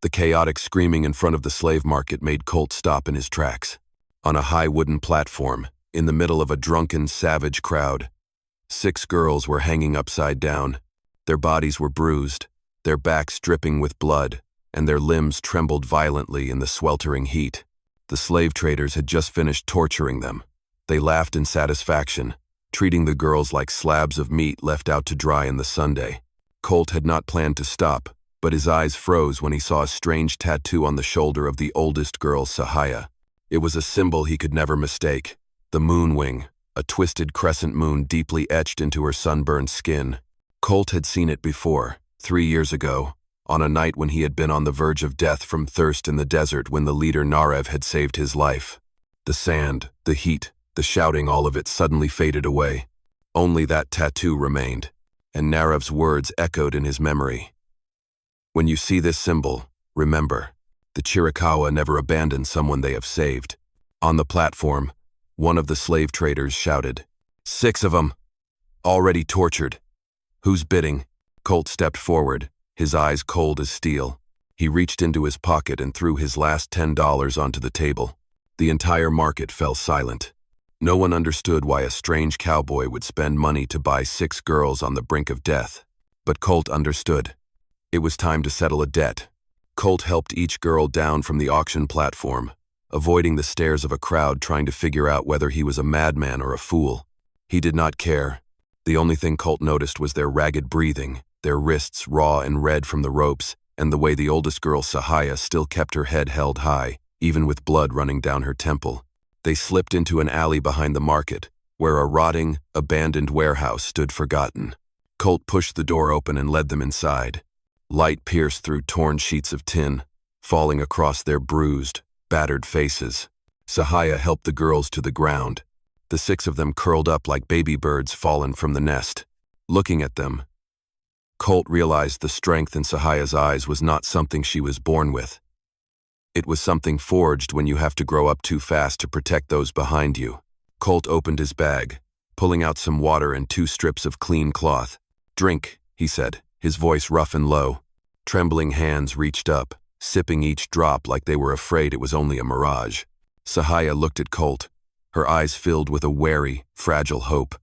The chaotic screaming in front of the slave market made Colt stop in his tracks. On a high wooden platform, in the middle of a drunken, savage crowd, 6 girls were hanging upside down. Their bodies were bruised, their backs dripping with blood, and their limbs trembled violently in the sweltering heat. The slave traders had just finished torturing them. They laughed in satisfaction, treating the girls like slabs of meat left out to dry in the sunday. Colt had not planned to stop, but his eyes froze when he saw a strange tattoo on the shoulder of the oldest girl, Sahaya. It was a symbol he could never mistake. The moon wing, a twisted crescent moon deeply etched into her sunburned skin. Colt had seen it before, 3 years ago, on a night when he had been on the verge of death from thirst in the desert when the leader Narev had saved his life. The sand, the heat, the shouting, all of it suddenly faded away. Only that tattoo remained, and Narev's words echoed in his memory. When you see this symbol, remember, the Chiricahua never abandon someone they have saved. On the platform, one of the slave traders shouted, 6 of them! Already tortured. Who's bidding? Colt stepped forward, his eyes cold as steel. He reached into his pocket and threw his last $10 onto the table. The entire market fell silent. No one understood why a strange cowboy would spend money to buy 6 girls on the brink of death. But Colt understood. It was time to settle a debt. Colt helped each girl down from the auction platform, avoiding the stares of a crowd trying to figure out whether he was a madman or a fool. He did not care. The only thing Colt noticed was their ragged breathing, their wrists raw and red from the ropes, and the way the oldest girl, Sahaya, still kept her head held high, even with blood running down her temple. They slipped into an alley behind the market, where a rotting, abandoned warehouse stood forgotten. Colt pushed the door open and led them inside. Light pierced through torn sheets of tin, falling across their bruised, battered faces. Sahaya helped the girls to the ground. The 6 of them curled up like baby birds fallen from the nest. Looking at them, Colt realized the strength in Sahaya's eyes was not something she was born with. It was something forged when you have to grow up too fast to protect those behind you. Colt opened his bag, pulling out some water and 2 strips of clean cloth. "Drink," he said, his voice rough and low. Trembling hands reached up, sipping each drop like they were afraid it was only a mirage. Sahaya looked at Colt, her eyes filled with a wary, fragile hope.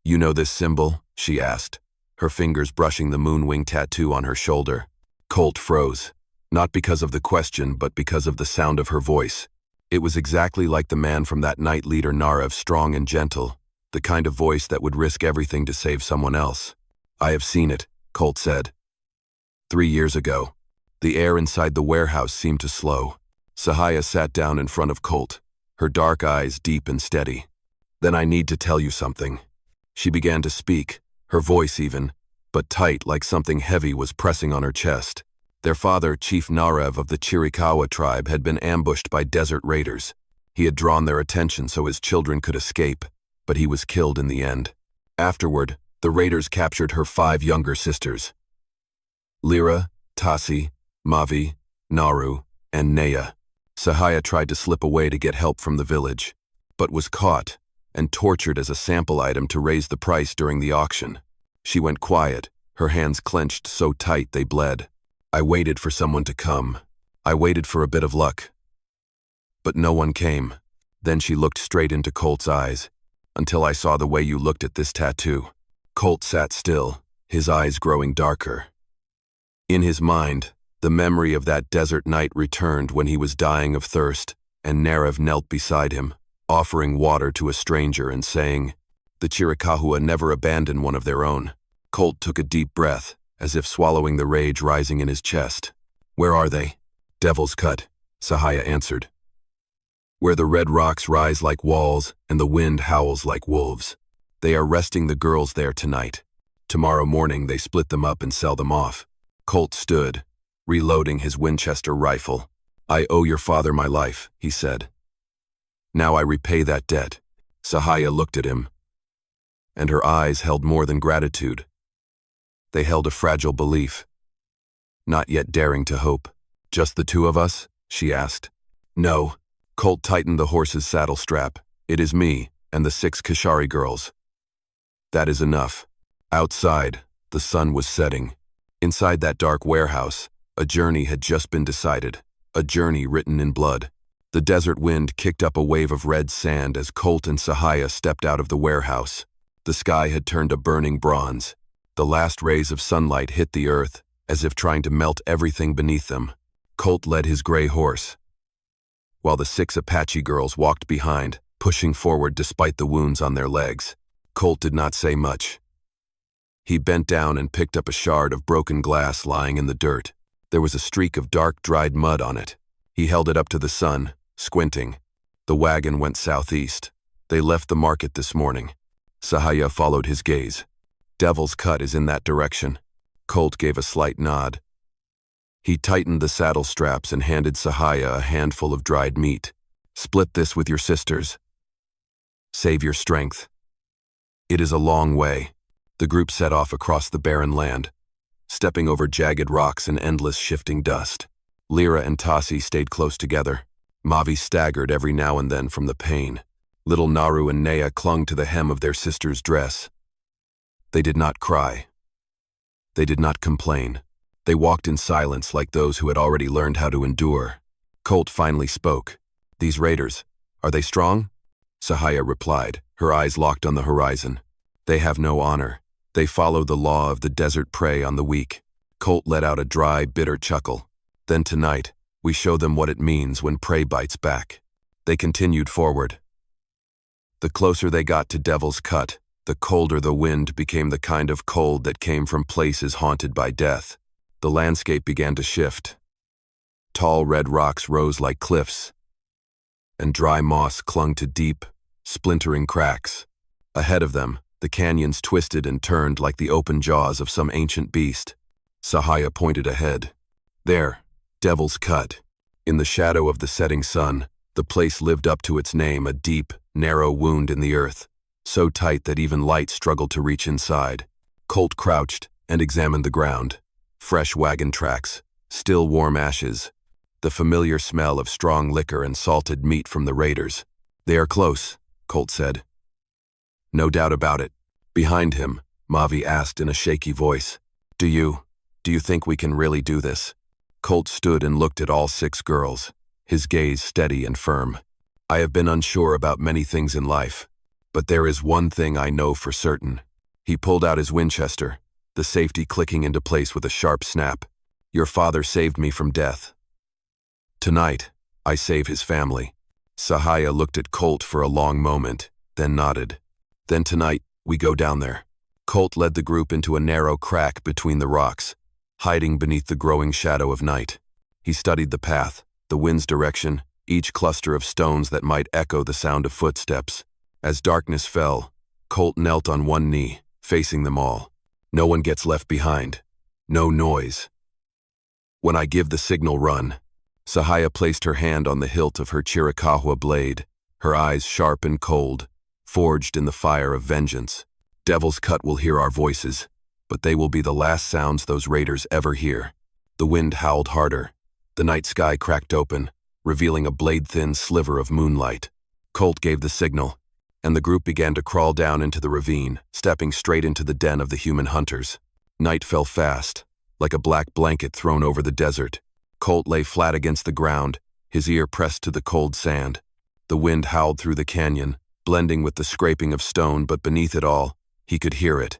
"You know this symbol?" she asked, her fingers brushing the moonwing tattoo on her shoulder. Colt froze, not because of the question but because of the sound of her voice. It was exactly like the man from that night, leader Narev, strong and gentle, the kind of voice that would risk everything to save someone else. "I have seen it," Colt said. 3 years ago. The air inside the warehouse seemed to slow. Sahaya sat down in front of Colt, her dark eyes deep and steady. "Then I need to tell you something." She began to speak, her voice even, but tight like something heavy was pressing on her chest. Their father, Chief Narev of the Chiricahua tribe, had been ambushed by desert raiders. He had drawn their attention so his children could escape, but he was killed in the end. Afterward, the raiders captured her 5 younger sisters, Lyra, Tasi, Mavi, Naru, and Naya. Sahaya tried to slip away to get help from the village, but was caught and tortured as a sample item to raise the price during the auction. She went quiet, her hands clenched so tight they bled. I waited for someone to come. I waited for a bit of luck. But no one came. Then she looked straight into Colt's eyes, until I saw the way you looked at this tattoo. Colt sat still, his eyes growing darker. In his mind, the memory of that desert night returned when he was dying of thirst, and Narev knelt beside him, offering water to a stranger and saying, "The Chiricahua never abandon one of their own." Colt took a deep breath, as if swallowing the rage rising in his chest. "Where are they?" "Devil's Cut," Sahaya answered. "Where the red rocks rise like walls and the wind howls like wolves. They are resting the girls there tonight. Tomorrow morning they split them up and sell them off." Colt stood, reloading his Winchester rifle. "I owe your father my life," he said. "Now I repay that debt." Sahaya looked at him, and her eyes held more than gratitude. They held a fragile belief, not yet daring to hope. "Just the 2 of us?" she asked. "No." Colt tightened the horse's saddle strap. "It is me and the 6 Kashari girls. That is enough." Outside, the sun was setting. Inside that dark warehouse, A journey had just been decided, a journey written in blood. The desert wind kicked up a wave of red sand as Colt and Sahaya stepped out of the warehouse. The sky had turned a burning bronze. The last rays of sunlight hit the earth, as if trying to melt everything beneath them. Colt led his gray horse, while the 6 Apache girls walked behind, pushing forward despite the wounds on their legs. Colt did not say much. He bent down and picked up a shard of broken glass lying in the dirt. There was a streak of dark, dried mud on it. He held it up to the sun, squinting. The wagon went southeast. They left the market this morning. Sahaya followed his gaze. Devil's Cut is in that direction. Colt gave a slight nod. He tightened the saddle straps and handed Sahaya a handful of dried meat. Split this with your sisters. Save your strength. It is a long way. The group set off across the barren land, stepping over jagged rocks and endless shifting dust. Lyra and Tassi stayed close together. Mavi staggered every now and then from the pain. Little Naru and Nea clung to the hem of their sister's dress. They did not cry. They did not complain. They walked in silence like those who had already learned how to endure. Colt finally spoke. These raiders, are they strong? Sahaya replied, her eyes locked on the horizon. They have no honor. They follow the law of the desert prey on the weak. Colt let out a dry, bitter chuckle. Then tonight, we show them what it means when prey bites back. They continued forward. The closer they got to Devil's Cut, the colder the wind became, the kind of cold that came from places haunted by death. The landscape began to shift. Tall red rocks rose like cliffs, and dry moss clung to deep, splintering cracks. Ahead of them, the canyons twisted and turned like the open jaws of some ancient beast. Sahaya pointed ahead. There, Devil's Cut. In the shadow of the setting sun, the place lived up to its name, a deep, narrow wound in the earth, so tight that even light struggled to reach inside. Colt crouched and examined the ground. Fresh wagon tracks, still warm ashes, the familiar smell of strong liquor and salted meat from the raiders. They are close, Colt said. No doubt about it. Behind him, Mavi asked in a shaky voice, Do you think we can really do this? Colt stood and looked at all 6 girls, his gaze steady and firm. I have been unsure about many things in life, but there is one thing I know for certain. He pulled out his Winchester, the safety clicking into place with a sharp snap. Your father saved me from death. Tonight, I save his family. Sahaya looked at Colt for a long moment, then nodded. Then tonight, we go down there. Colt led the group into a narrow crack between the rocks, hiding beneath the growing shadow of night. He studied the path, the wind's direction, each cluster of stones that might echo the sound of footsteps. As darkness fell, Colt knelt on one knee, facing them all. No one gets left behind. No noise. When I give the signal, run. Sahaya placed her hand on the hilt of her Chiricahua blade, her eyes sharp and cold, forged in the fire of vengeance. Devil's Cut will hear our voices, but they will be the last sounds those raiders ever hear. The wind howled harder. The night sky cracked open, revealing a blade-thin sliver of moonlight. Colt gave the signal, and the group began to crawl down into the ravine, stepping straight into the den of the human hunters. Night fell fast, like a black blanket thrown over the desert. Colt lay flat against the ground, his ear pressed to the cold sand. The wind howled through the canyon, blending with the scraping of stone, but beneath it all, he could hear it.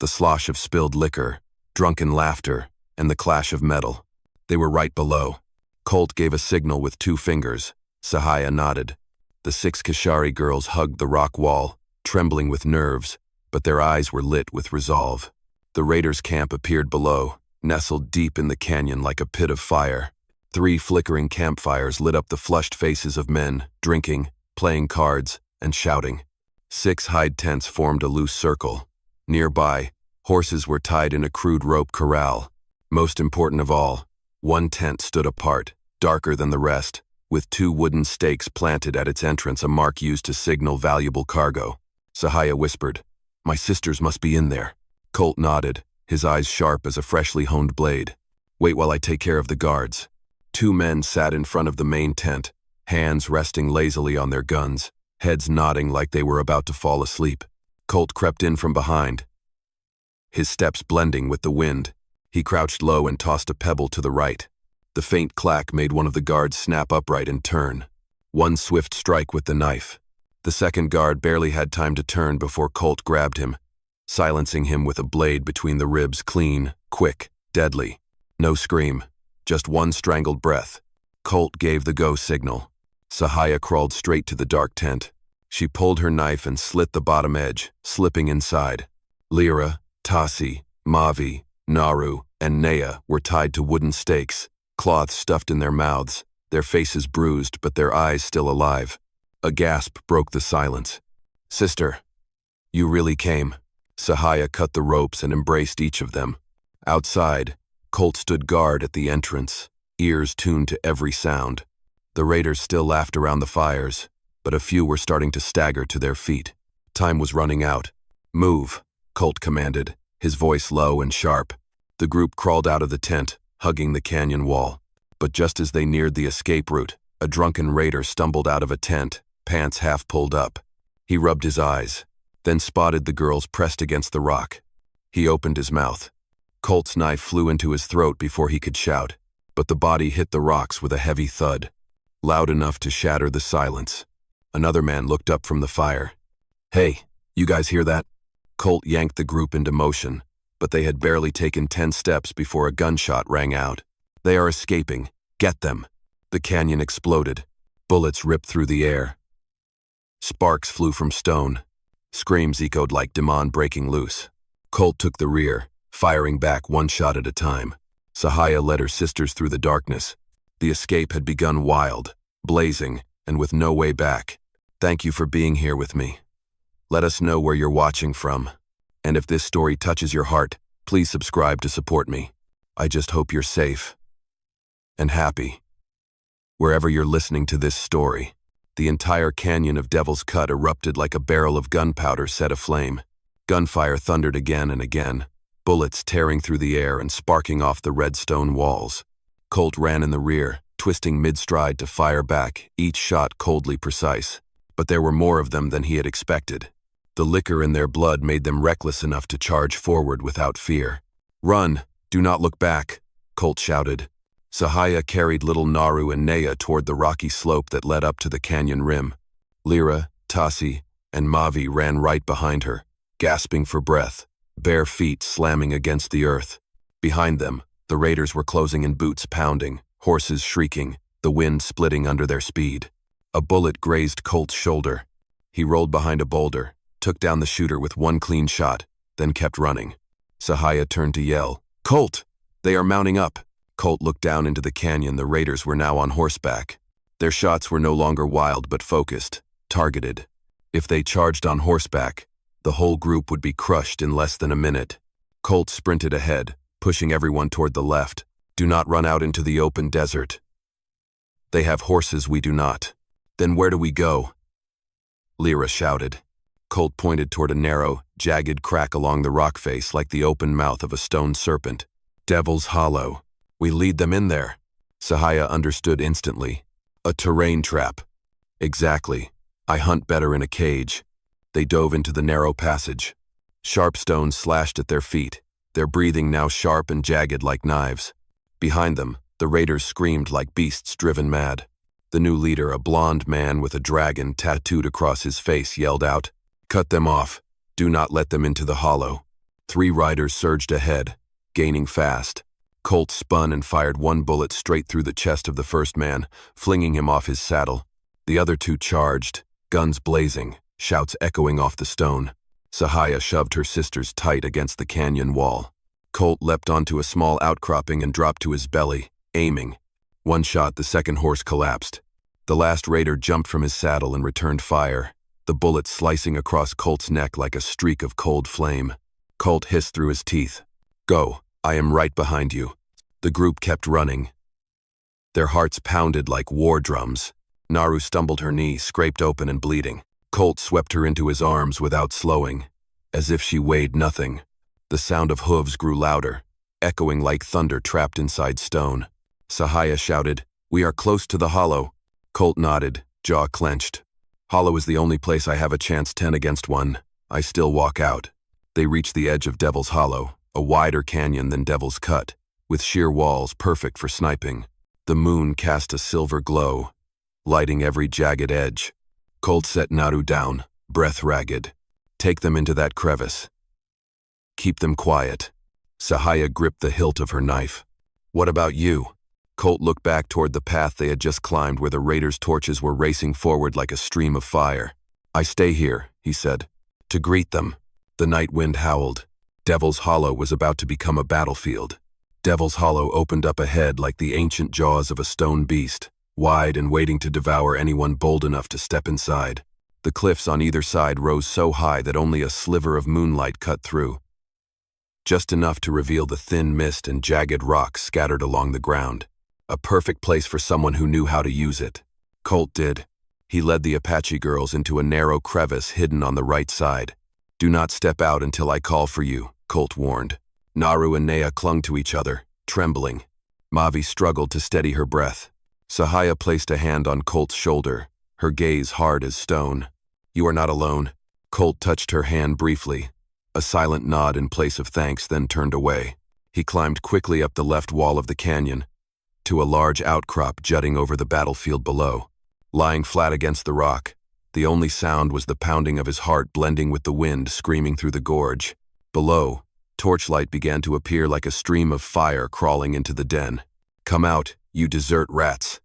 The slosh of spilled liquor, drunken laughter, and the clash of metal. They were right below. Colt gave a signal with 2 fingers. Sahaya nodded. The 6 Kashari girls hugged the rock wall, trembling with nerves, but their eyes were lit with resolve. The raiders' camp appeared below, nestled deep in the canyon like a pit of fire. 3 flickering campfires lit up the flushed faces of men, drinking, playing cards, and shouting. 6 hide tents formed a loose circle. Nearby, horses were tied in a crude rope corral. Most important of all, one tent stood apart, darker than the rest, with 2 wooden stakes planted at its entrance, a mark used to signal valuable cargo. Sahaya whispered, My sisters must be in there. Colt nodded, his eyes sharp as a freshly honed blade. Wait while I take care of the guards. 2 men sat in front of the main tent, hands resting lazily on their guns, heads nodding like they were about to fall asleep. Colt crept in from behind, his steps blending with the wind. He crouched low and tossed a pebble to the right. The faint clack made one of the guards snap upright and turn. One swift strike with the knife. The second guard barely had time to turn before Colt grabbed him, silencing him with a blade between the ribs, clean, quick, deadly. No scream, just one strangled breath. Colt gave the go signal. Sahaya crawled straight to the dark tent. She pulled her knife and slit the bottom edge, slipping inside. Lyra, Tasi, Mavi, Naru, and Naya were tied to wooden stakes, cloths stuffed in their mouths, their faces bruised but their eyes still alive. A gasp broke the silence. "Sister, you really came." Sahaya cut the ropes and embraced each of them. Outside, Colt stood guard at the entrance, ears tuned to every sound. The raiders still laughed around the fires, but a few were starting to stagger to their feet. Time was running out. "Move," Colt commanded, his voice low and sharp. The group crawled out of the tent, hugging the canyon wall. But just as they neared the escape route, a drunken raider stumbled out of a tent, pants half pulled up. He rubbed his eyes, then spotted the girls pressed against the rock. He opened his mouth. Colt's knife flew into his throat before he could shout, but the body hit the rocks with a heavy thud, loud enough to shatter the silence. Another man looked up from the fire. "Hey, you guys hear that?" Colt yanked the group into motion, but they had barely taken 10 steps before a gunshot rang out. "They are escaping. Get them." The canyon exploded. Bullets ripped through the air. Sparks flew from stone. Screams echoed like demon breaking loose. Colt took the rear, firing back one shot at a time. Sahaya led her sisters through the darkness. The escape had begun wild, blazing, and with no way back. "Thank you for being here with me. Let us know where you're watching from. And if this story touches your heart, please subscribe to support me. I just hope you're safe and happy wherever you're listening to this story." The entire canyon of Devil's Cut erupted like a barrel of gunpowder set aflame. Gunfire thundered again and again, bullets tearing through the air and sparking off the red stone walls. Colt ran in the rear, twisting mid-stride to fire back, each shot coldly precise. But there were more of them than he had expected. The liquor in their blood made them reckless enough to charge forward without fear. "Run! Do not look back!" Colt shouted. Sahaya carried little Naru and Naya toward the rocky slope that led up to the canyon rim. Lyra, Tasi, and Mavi ran right behind her, gasping for breath, bare feet slamming against the earth. Behind them, the raiders were closing in, boots pounding, horses shrieking, the wind splitting under their speed. A bullet grazed Colt's shoulder. He rolled behind a boulder, took down the shooter with one clean shot, then kept running. Sahaya turned to yell, "Colt! They are mounting up!" Colt looked down into the canyon. The raiders were now on horseback. Their shots were no longer wild but focused, targeted. If they charged on horseback, the whole group would be crushed in less than a minute. Colt sprinted ahead, pushing everyone toward the left. "Do not run out into the open desert. They have horses, we do not." "Then where do we go?" Lyra shouted. Colt pointed toward a narrow, jagged crack along the rock face like the open mouth of a stone serpent. "Devil's Hollow. We lead them in there." Sahaya understood instantly. "A terrain trap." "Exactly. I hunt better in a cage." They dove into the narrow passage. Sharp stones slashed at their feet, their breathing now sharp and jagged like knives. Behind them, the raiders screamed like beasts driven mad. The new leader, a blond man with a dragon tattooed across his face, yelled out, "Cut them off. Do not let them into the hollow." 3 riders surged ahead, gaining fast. Colt spun and fired one bullet straight through the chest of the first man, flinging him off his saddle. The other 2 charged, guns blazing, shouts echoing off the stone. Sahaya shoved her sisters tight against the canyon wall. Colt leapt onto a small outcropping and dropped to his belly, aiming. One shot, the second horse collapsed. The last raider jumped from his saddle and returned fire, the bullet slicing across Colt's neck like a streak of cold flame. Colt hissed through his teeth, "Go, I am right behind you." The group kept running. Their hearts pounded like war drums. Naru stumbled, her knee scraped open and bleeding. Colt swept her into his arms without slowing, as if she weighed nothing. The sound of hooves grew louder, echoing like thunder trapped inside stone. Sahaya shouted, "We are close to the hollow." Colt nodded, jaw clenched. "Hollow is the only place I have a chance 10 against 1. I still walk out." They reached the edge of Devil's Hollow, a wider canyon than Devil's Cut, with sheer walls perfect for sniping. The moon cast a silver glow, lighting every jagged edge. Colt set Naru down, breath ragged. Take them into that crevice. Keep them quiet. Sahaya gripped the hilt of her knife. What about you? Colt looked back toward the path they had just climbed where the raiders' torches were racing forward like a stream of fire. I stay here, he said, to greet them. The night wind howled. Devil's Hollow was about to become a battlefield. Devil's Hollow opened up ahead like the ancient jaws of a stone beast, wide and waiting to devour anyone bold enough to step inside. The cliffs on either side rose so high that only a sliver of moonlight cut through, just enough to reveal the thin mist and jagged rocks scattered along the ground. A perfect place for someone who knew how to use it. Colt did. He led the Apache girls into a narrow crevice hidden on the right side. Do not step out until I call for you, Colt warned. Naru and Nea clung to each other, trembling. Mavi struggled to steady her breath. Sahaya placed a hand on Colt's shoulder, her gaze hard as stone. You are not alone. Colt touched her hand briefly. A silent nod in place of thanks, then turned away. He climbed quickly up the left wall of the canyon, to a large outcrop jutting over the battlefield below. Lying flat against the rock, the only sound was the pounding of his heart blending with the wind screaming through the gorge. Below, torchlight began to appear like a stream of fire crawling into the den. Come out, you desert rats,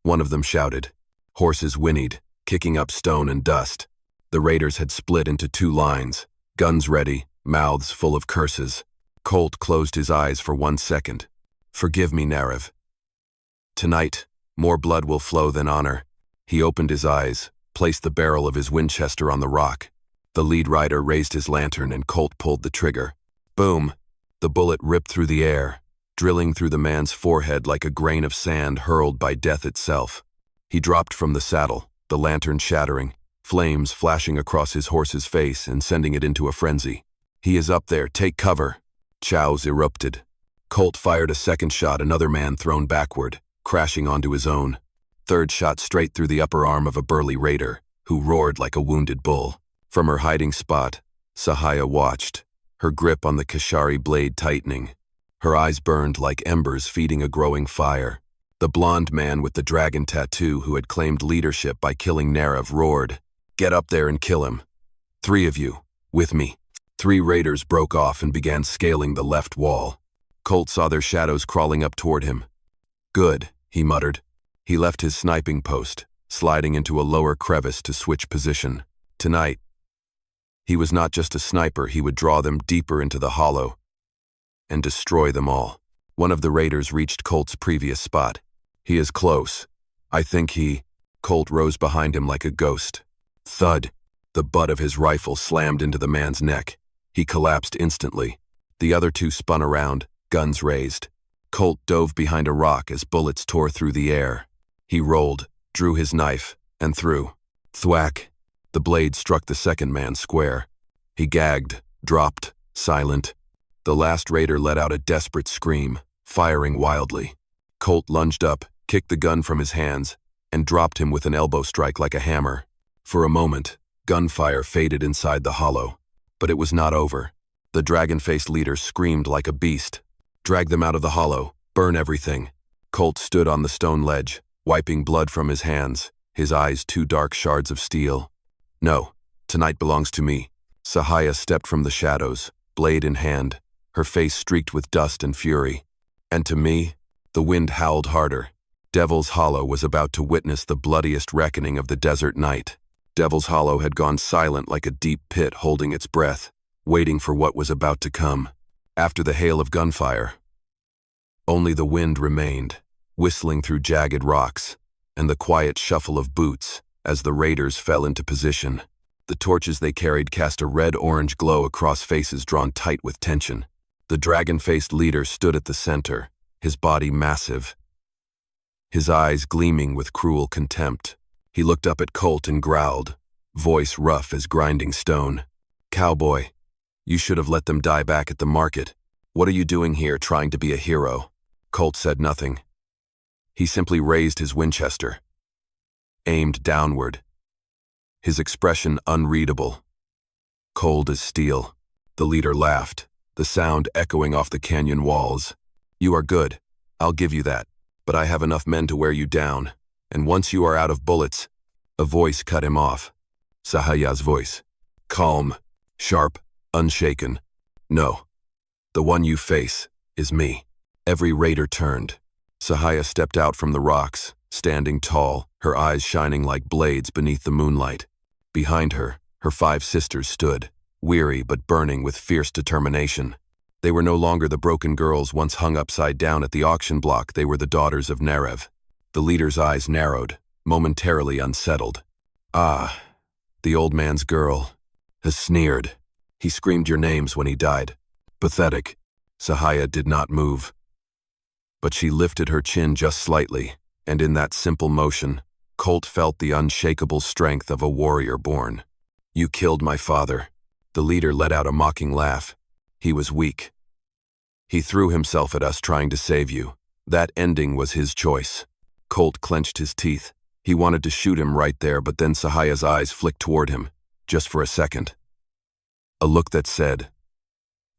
one of them shouted. Horses whinnied, kicking up stone and dust. The raiders had split into two lines, guns ready, mouths full of curses. Colt closed his eyes for 1 second. Forgive me, Narav. Tonight, more blood will flow than honor. He opened his eyes, placed the barrel of his Winchester on the rock. The lead rider raised his lantern and Colt pulled the trigger. Boom! The bullet ripped through the air, drilling through the man's forehead like a grain of sand hurled by death itself. He dropped from the saddle, the lantern shattering, flames flashing across his horse's face and sending it into a frenzy. He is up there, take cover! Chows erupted. Colt fired a second shot, another man thrown backward, crashing onto his own. Third shot straight through the upper arm of a burly raider, who roared like a wounded bull. From her hiding spot, Sahaya watched, her grip on the Kashari blade tightening. Her eyes burned like embers feeding a growing fire. The blond man with the dragon tattoo who had claimed leadership by killing Narav roared, "Get up there and kill him. 3 of you, with me." 3 raiders broke off and began scaling the left wall. Colt saw their shadows crawling up toward him. Good, he muttered. He left his sniping post, sliding into a lower crevice to switch position. Tonight, he was not just a sniper, he would draw them deeper into the hollow and destroy them all. One of the raiders reached Colt's previous spot. He is close. I think he... Colt rose behind him like a ghost. Thud! The butt of his rifle slammed into the man's neck. He collapsed instantly. The other 2 spun around, guns raised. Colt dove behind a rock as bullets tore through the air. He rolled, drew his knife, and threw. Thwack! The blade struck the second man square. He gagged, dropped, silent. The last raider let out a desperate scream, firing wildly. Colt lunged up, kicked the gun from his hands, and dropped him with an elbow strike like a hammer. For a moment, gunfire faded inside the hollow. But it was not over. The dragon-faced leader screamed like a beast. Drag them out of the hollow. Burn everything. Colt stood on the stone ledge, wiping blood from his hands, his eyes 2 dark shards of steel. No, tonight belongs to me. Sahaya stepped from the shadows, blade in hand, her face streaked with dust and fury. And to me, the wind howled harder. Devil's Hollow was about to witness the bloodiest reckoning of the desert night. Devil's Hollow had gone silent like a deep pit holding its breath, waiting for what was about to come. After the hail of gunfire, only the wind remained, whistling through jagged rocks, and the quiet shuffle of boots as the raiders fell into position. The torches they carried cast a red-orange glow across faces drawn tight with tension. The dragon-faced leader stood at the center, his body massive, his eyes gleaming with cruel contempt. He looked up at Colt and growled, voice rough as grinding stone. "Cowboy, you should have let them die back at the market. What are you doing here trying to be a hero?" Colt said nothing. He simply raised his Winchester, aimed downward, his expression unreadable, cold as steel. The leader laughed. the sound echoing off the canyon walls. "You are good. I'll give you that. But I have enough men to wear you down. And once you are out of bullets—" A voice cut him off. Sahaya's voice. Calm, sharp, unshaken. "No. The one you face is me." Every raider turned. Sahaya stepped out from the rocks, standing tall, her eyes shining like blades beneath the moonlight. Behind her, her 5 sisters stood, weary but burning with fierce determination. They were no longer the broken girls once hung upside down at the auction block. They were the daughters of Nerev. The leader's eyes narrowed, momentarily unsettled. "Ah, the old man's girl has sneered. He screamed your names when he died. Pathetic." Sahaya did not move. But she lifted her chin just slightly, and in that simple motion, Colt felt the unshakable strength of a warrior born. "You killed my father." The leader let out a mocking laugh. "He was weak. He threw himself at us trying to save you. That ending was his choice." Colt clenched his teeth. He wanted to shoot him right there, but then Sahaya's eyes flicked toward him, just for a second. A look that said,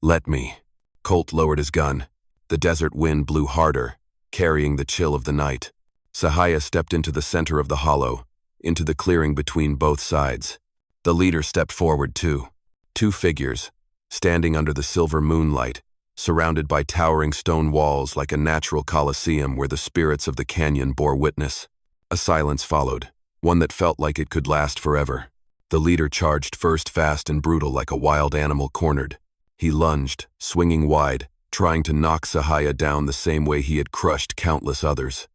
"Let me." Colt lowered his gun. The desert wind blew harder, carrying the chill of the night. Sahaya stepped into the center of the hollow, into the clearing between both sides. The leader stepped forward too. 2 figures, standing under the silver moonlight, surrounded by towering stone walls like a natural coliseum where the spirits of the canyon bore witness. A silence followed, one that felt like it could last forever. The leader charged first, fast and brutal like a wild animal cornered. He lunged, swinging wide, trying to knock Sahaya down the same way he had crushed countless others.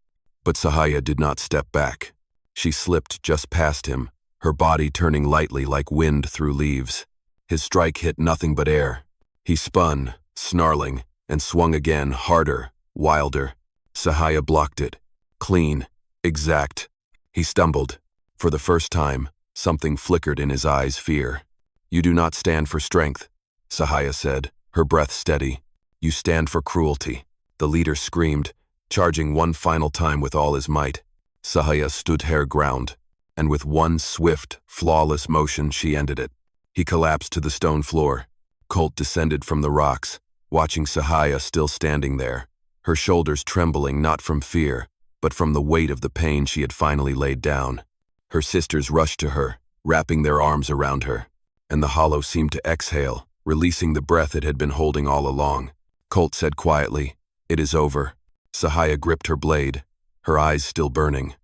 But Sahaya did not step back. She slipped just past him, her body turning lightly like wind through leaves. His strike hit nothing but air. He spun, snarling, and swung again, harder, wilder. Sahaya blocked it. Clean, exact. He stumbled. For the first time, something flickered in his eyes, fear. "You do not stand for strength," Sahaya said, her breath steady. "You stand for cruelty." The leader screamed, charging one final time with all his might. Sahaya stood her ground, and with one swift, flawless motion she ended it. He collapsed to the stone floor. Colt descended from the rocks, watching Sahaya still standing there, her shoulders trembling not from fear, but from the weight of the pain she had finally laid down. Her sisters rushed to her, wrapping their arms around her, and the hollow seemed to exhale, releasing the breath it had been holding all along. Colt said quietly, "It is over." Sahaya gripped her blade, her eyes still burning.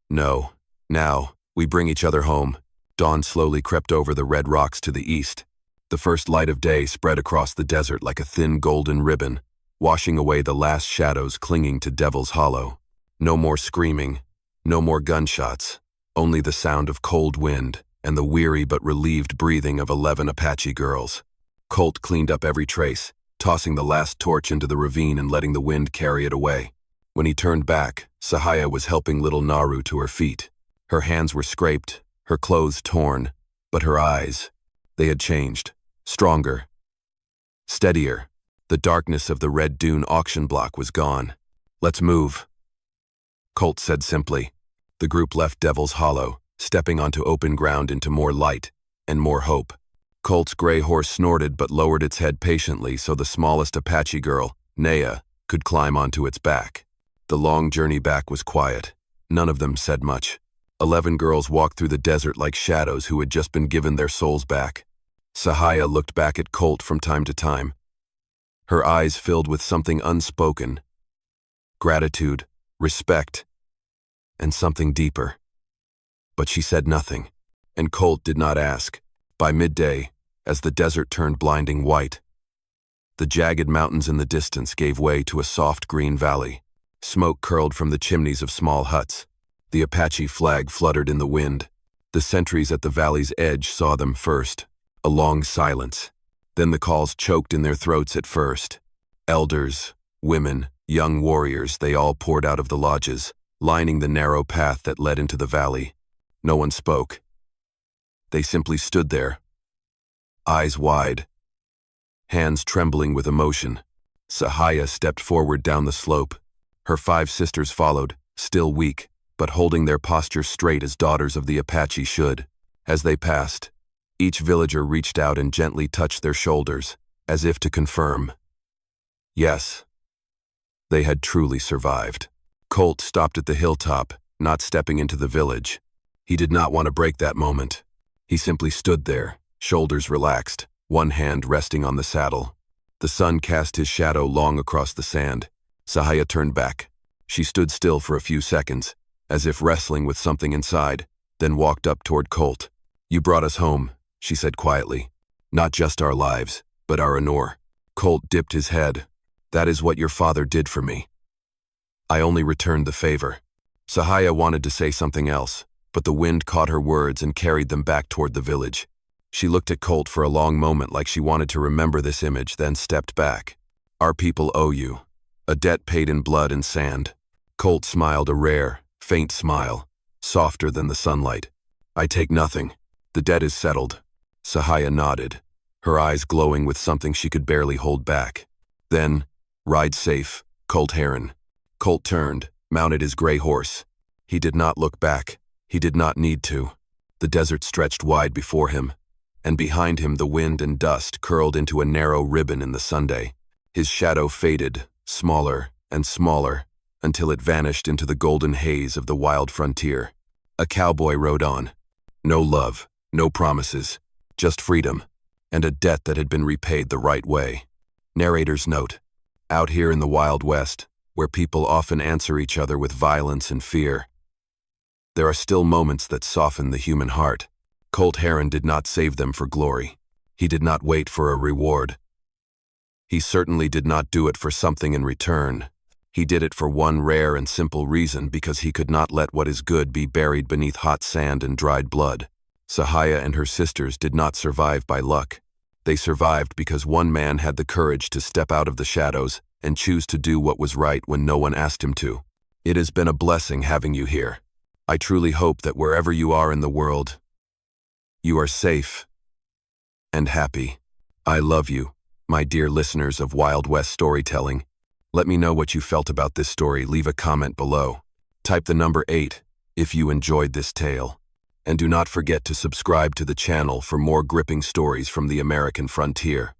"No. Now, we bring each other home." Dawn slowly crept over the red rocks to the east. The first light of day spread across the desert like a thin golden ribbon, washing away the last shadows clinging to Devil's Hollow. No more screaming, no more gunshots, only the sound of cold wind and the weary but relieved breathing of 11 Apache girls. Colt cleaned up every trace, tossing the last torch into the ravine and letting the wind carry it away. When he turned back, Sahaya was helping little Naru to her feet. Her hands were scraped, her clothes torn, but her eyes, they had changed. Stronger. Steadier. The darkness of the red dune auction block was gone. "Let's move," Colt said simply. The group left Devil's Hollow, stepping onto open ground into more light and more hope. Colt's gray horse snorted but lowered its head patiently so the smallest Apache girl, Naya, could climb onto its back. The long journey back was quiet. None of them said much. 11 girls walked through the desert like shadows who had just been given their souls back. Sahaya looked back at Colt from time to time. Her eyes filled with something unspoken. Gratitude, respect, and something deeper. But she said nothing, and Colt did not ask. By midday, as the desert turned blinding white, the jagged mountains in the distance gave way to a soft green valley. Smoke curled from the chimneys of small huts. The Apache flag fluttered in the wind. The sentries at the valley's edge saw them first. A long silence. Then the calls choked in their throats at first. Elders, women, young warriors, they all poured out of the lodges, lining the narrow path that led into the valley. No one spoke. They simply stood there, eyes wide, hands trembling with emotion. Sahaya stepped forward down the slope. Her 5 sisters followed, still weak, but holding their posture straight as daughters of the Apache should. As they passed, each villager reached out and gently touched their shoulders, as if to confirm. Yes, they had truly survived. Colt stopped at the hilltop, not stepping into the village. He did not want to break that moment. He simply stood there, shoulders relaxed, one hand resting on the saddle. The sun cast his shadow long across the sand. Sahaya turned back. She stood still for a few seconds, as if wrestling with something inside, then walked up toward Colt. "You brought us home," she said quietly. "Not just our lives, but our honor." Colt dipped his head. "That is what your father did for me. I only returned the favor." Sahaya wanted to say something else, but the wind caught her words and carried them back toward the village. She looked at Colt for a long moment like she wanted to remember this image, then stepped back. "Our people owe you. A debt paid in blood and sand." Colt smiled, a rare, faint smile, softer than the sunlight. "I take nothing. The debt is settled." Sahaya nodded, her eyes glowing with something she could barely hold back. Then, "Ride safe, Colt Heron." Colt turned, mounted his gray horse. He did not look back. He did not need to. The desert stretched wide before him, and behind him the wind and dust curled into a narrow ribbon in the Sunday. His shadow faded, smaller and smaller, until it vanished into the golden haze of the wild frontier. A cowboy rode on. No love, no promises, just freedom, and a debt that had been repaid the right way. Narrator's note: out here in the Wild West, where people often answer each other with violence and fear, there are still moments that soften the human heart. Colt Heron did not save them for glory. He did not wait for a reward. He certainly did not do it for something in return. He did it for one rare and simple reason: because he could not let what is good be buried beneath hot sand and dried blood. Sahaya and her sisters did not survive by luck. They survived because one man had the courage to step out of the shadows and choose to do what was right when no one asked him to. It has been a blessing having you here. I truly hope that wherever you are in the world, you are safe and happy. I love you, my dear listeners of Wild West Storytelling. Let me know what you felt about this story. Leave a comment below. Type the number 8 if you enjoyed this tale. And do not forget to subscribe to the channel for more gripping stories from the American frontier.